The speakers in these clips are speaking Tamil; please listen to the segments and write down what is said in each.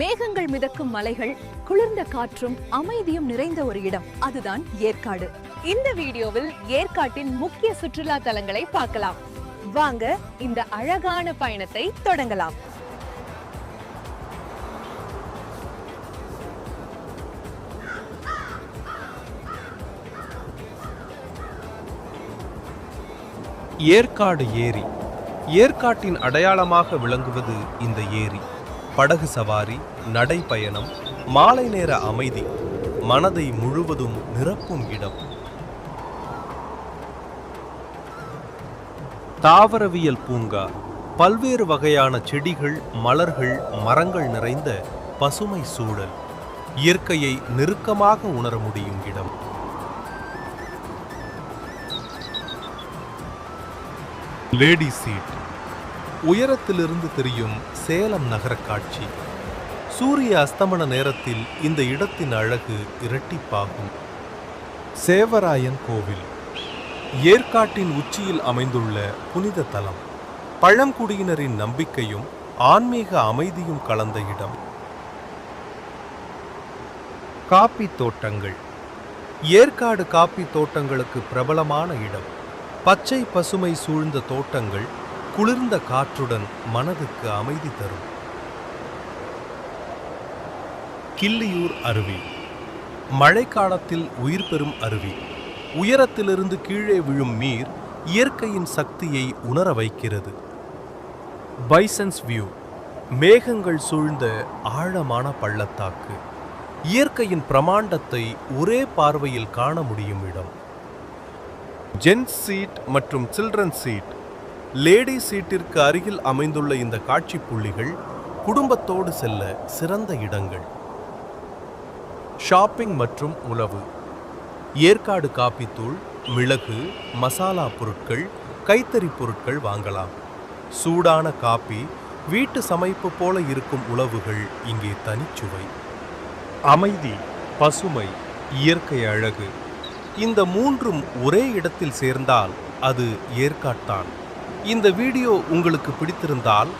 மேகங்கள் மிதக்கும் மலைகள், குளிர்ந்த காற்றும், அமைதியும் நிறைந்த ஒரு இடம், அதுதான் ஏற்காடு. இந்த வீடியோவில் ஏற்காட்டின் முக்கிய சுற்றுலா தலங்களை பார்க்கலாம். வாங்க இந்த அழகான பயணத்தை தொடங்கலாம். ஏற்காடு ஏரி. ஏற்காட்டின் அடையாளமாக விளங்குவது இந்த ஏரி. படகு சவாரி, நடைப்பயணம், மாலை நேர அமைதி, மனதை முழுவதும் நிரப்பும் இடம். தாவரவியல் பூங்கா. பல்வேறு வகையான செடிகள், மலர்கள், மரங்கள் நிறைந்த பசுமை சூழல். இயற்கையை நெருக்கமாக உணர முடியும் இடம். Lady seat. உயரத்திலிருந்து தெரியும் சேலம் நகர காட்சி. சூரிய அஸ்தமன நேரத்தில் இந்த இடத்தின் அழகு இரட்டிப்பாகும். சேவராயன் கோவில். ஏற்காட்டின் உச்சியில் அமைந்துள்ள புனித தலம். பழங்குடியினரின் நம்பிக்கையும் ஆன்மீக அமைதியும் கலந்த இடம். காப்பி தோட்டங்கள். ஏற்காடு காப்பி தோட்டங்களுக்கு பிரபலமான இடம். பச்சை பசுமை சூழ்ந்த தோட்டங்கள் குளிர்ந்த காற்றுடன் மனதுக்கு அமைதி தரும். கிள்ளியூர் அருவி. மழைக்காலத்தில் உயிர் பெறும் அருவி. உயரத்திலிருந்து கீழே விழும் நீர் இயற்கையின் சக்தியை உணர வைக்கிறது. Bisons view. மேகங்கள் சூழ்ந்த ஆழமான பள்ளத்தாக்கு. இயற்கையின் பிரமாண்டத்தை ஒரே பார்வையில் காண முடியும் இடம். ஜென்ஸ் சீட் மற்றும் சில்ட்ரன் சீட். லேடி சீட்டிற்கு அருகில் அமைந்துள்ள இந்த காட்சி புள்ளிகள் குடும்பத்தோடு செல்ல சிறந்த இடங்கள். ஷாப்பிங் மற்றும் உணவு. ஏற்காடு காப்பித்தூள், மிளகு, மசாலா பொருட்கள், கைத்தறி பொருட்கள் வாங்கலாம். சூடான காப்பி, வீட்டு சமைப்பு போல இருக்கும் உணவுகள் இங்கே தனிச்சுவை. அமைதி, பசுமை, இயற்கை அழகு. இந்த மூன்றும் ஒரே இடத்தில் சேர்ந்தால் அது ஏற்காட்தான். இந்த வீடியோ உங்களுக்கு பிடித்திருந்தால்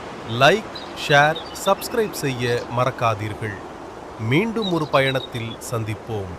லைக், ஷேர், சப்ஸ்கிரைப் செய்ய மறக்காதீர்கள். மீண்டும் ஒரு பயணத்தில் சந்திப்போம்.